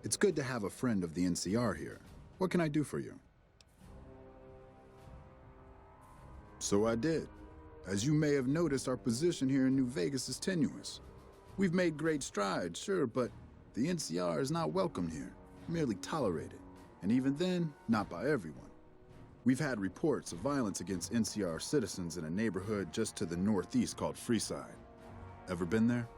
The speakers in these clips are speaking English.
It's good to have a friend of the NCR here. What can I do for you? So I did. As you may have noticed, our position here in New Vegas is tenuous. We've made great strides, sure, but the NCR is not welcomed here, merely tolerated. And even then, not by everyone. We've had reports of violence against NCR citizens in a neighborhood just to the northeast called Freeside. Ever been there?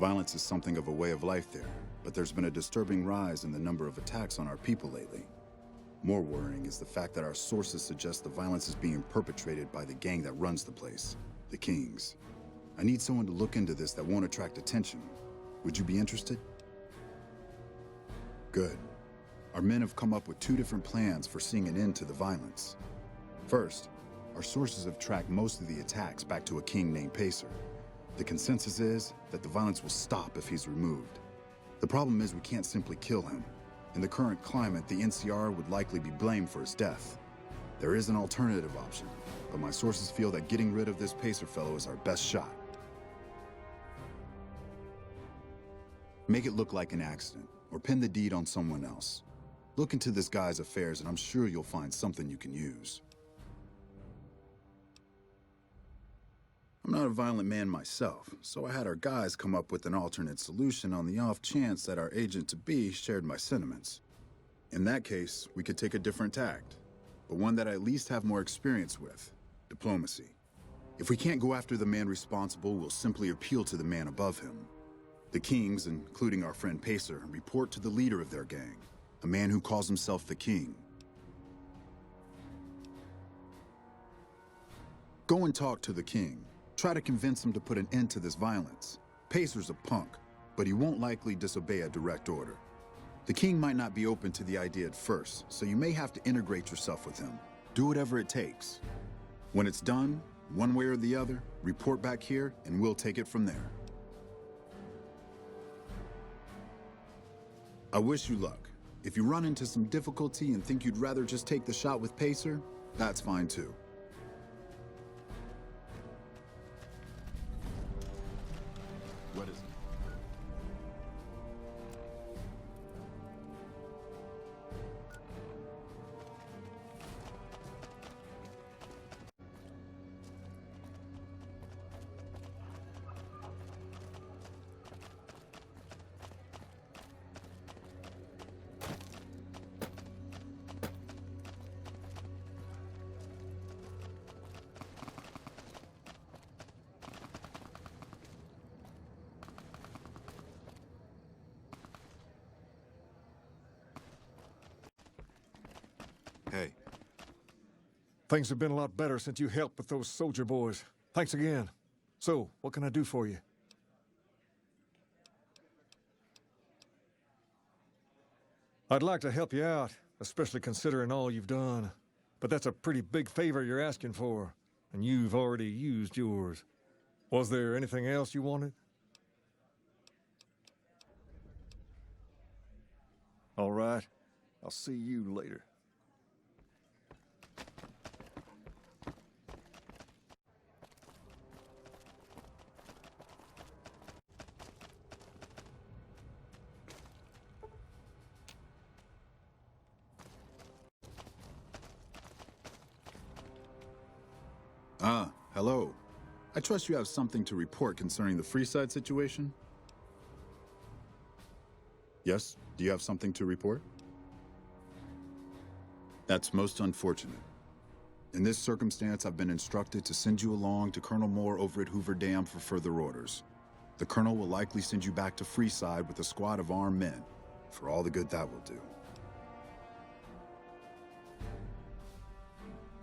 Violence is something of a way of life there, but there's been a disturbing rise in the number of attacks on our people lately. More worrying is the fact that our sources suggest the violence is being perpetrated by the gang that runs the place, the Kings. I need someone to look into this that won't attract attention. Would you be interested? Good. Our men have come up with 2 different plans for seeing an end to the violence. First, our sources have tracked most of the attacks back to a king named Pacer. The consensus is that the violence will stop if he's removed. The problem is we can't simply kill him. In the current climate, the NCR would likely be blamed for his death. There is an alternative option, but my sources feel that getting rid of this Pacer fellow is our best shot. Make it look like an accident, or pin the deed on someone else. Look into this guy's affairs and I'm sure you'll find something you can use. I'm not a violent man myself, so I had our guys come up with an alternate solution on the off chance that our agent-to-be shared my sentiments. In that case, we could take a different tact, but one that I at least have more experience with: diplomacy. If we can't go after the man responsible, we'll simply appeal to the man above him. The Kings, including our friend Pacer, report to the leader of their gang, a man who calls himself the King. Go and talk to the King. Try to convince him to put an end to this violence. Pacer's a punk, but he won't likely disobey a direct order. The King might not be open to the idea at first, so you may have to integrate yourself with him. Do whatever it takes. When it's done, one way or the other, report back here and we'll take it from there. I wish you luck. If you run into some difficulty and think you'd rather just take the shot with Pacer, that's fine too. What is it? Hey. Things have been a lot better since you helped with those soldier boys. Thanks again. So, what can I do for you? I'd like to help you out, especially considering all you've done. But that's a pretty big favor you're asking for, and you've already used yours. Was there anything else you wanted? All right. I'll see you later. Hello. I trust you have something to report concerning the Freeside situation? Yes? Do you have something to report? That's most unfortunate. In this circumstance, I've been instructed to send you along to Colonel Moore over at Hoover Dam for further orders. The Colonel will likely send you back to Freeside with a squad of armed men, for all the good that will do.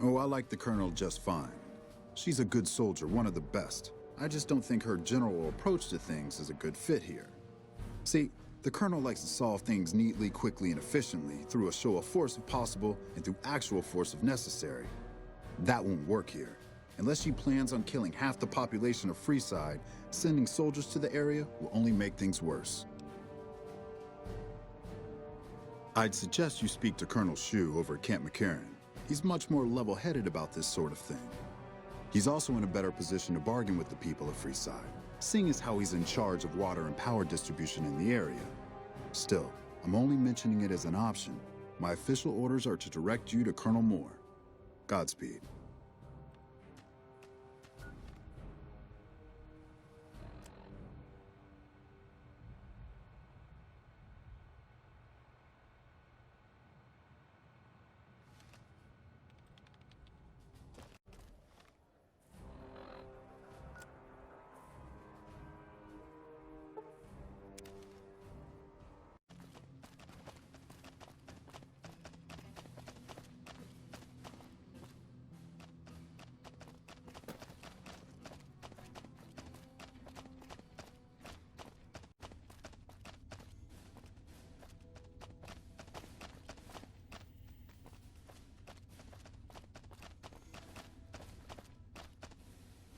Oh, I like the Colonel just fine. She's a good soldier, one of the best. I just don't think her general approach to things is a good fit here. See, the Colonel likes to solve things neatly, quickly, and efficiently through a show of force if possible and through actual force if necessary. That won't work here. Unless she plans on killing half the population of Freeside, sending soldiers to the area will only make things worse. I'd suggest you speak to Colonel Shu over at Camp McCarran. He's much more level-headed about this sort of thing. He's also in a better position to bargain with the people of Freeside. seeing as how he's in charge of water and power distribution in the area. Still, I'm only mentioning it as an option. My official orders are to direct you to Colonel Moore. Godspeed.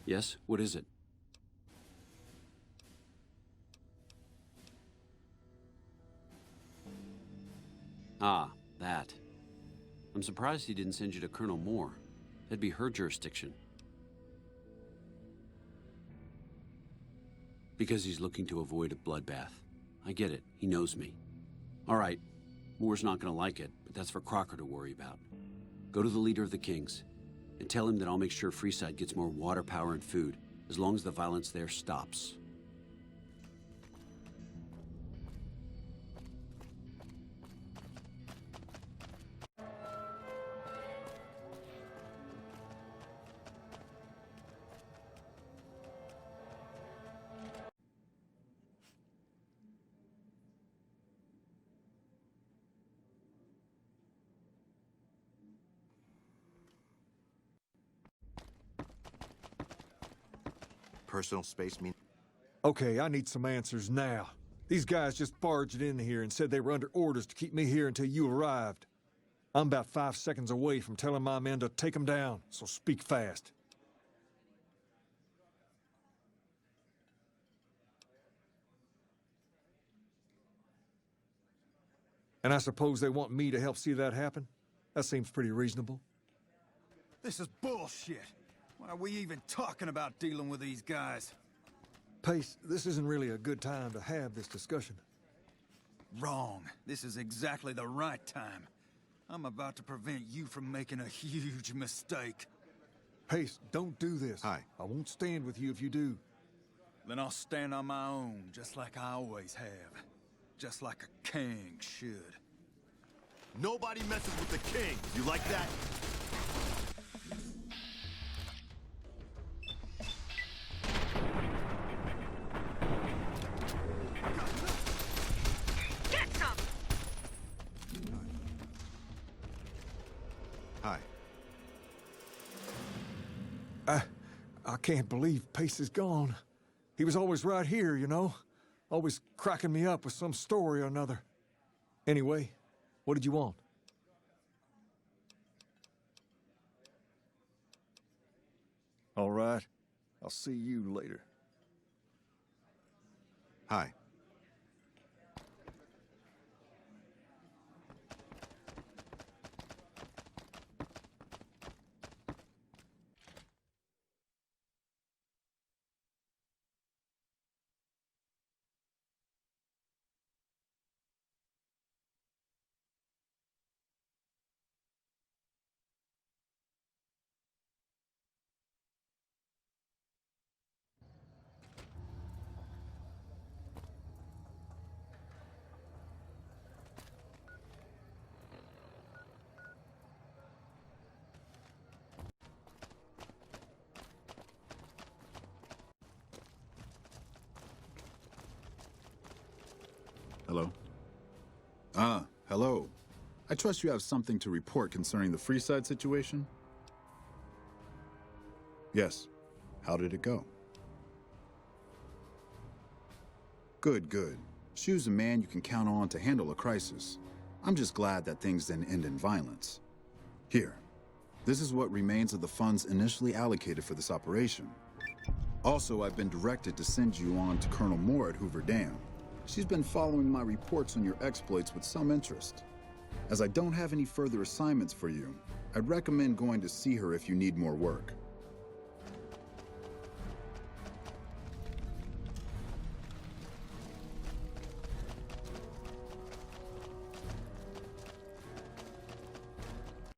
Yes? What is it? Ah, that. I'm surprised he didn't send you to Colonel Moore. That'd be her jurisdiction. Because he's looking to avoid a bloodbath. I get it. He knows me. All right. Moore's not gonna like it, but that's for Crocker to worry about. Go to the leader of the Kings and tell him that I'll make sure Freeside gets more water, power, and food, as long as the violence there stops. Personal space mean... Okay, I need some answers now. These guys just barged in here and said they were under orders to keep me here until you arrived. I'm about 5 seconds away from telling my men to take them down, so speak fast. And I suppose they want me to help see that happen? That seems pretty reasonable. This is bullshit. Why are we even talking about dealing with these guys? Pace, this isn't really a good time to have this discussion. Wrong. This is exactly the right time. I'm about to prevent you from making a huge mistake. Pace, don't do this. Hi. I won't stand with you if you do. Then I'll stand on my own, just like I always have. Just like a king should. Nobody messes with the king. You like that? Get some! Hi. I can't believe Pace is gone. He was always right here, you know? Always cracking me up with some story or another. Anyway, what did you want? All right. I'll see you later. Hi. Hello? Hello. I trust you have something to report concerning the Freeside situation? Yes. How did it go? Good, good. Shu's a man you can count on to handle a crisis. I'm just glad that things didn't end in violence. Here. This is what remains of the funds initially allocated for this operation. Also, I've been directed to send you on to Colonel Moore at Hoover Dam. She's been following my reports on your exploits with some interest. As I don't have any further assignments for you, I'd recommend going to see her if you need more work.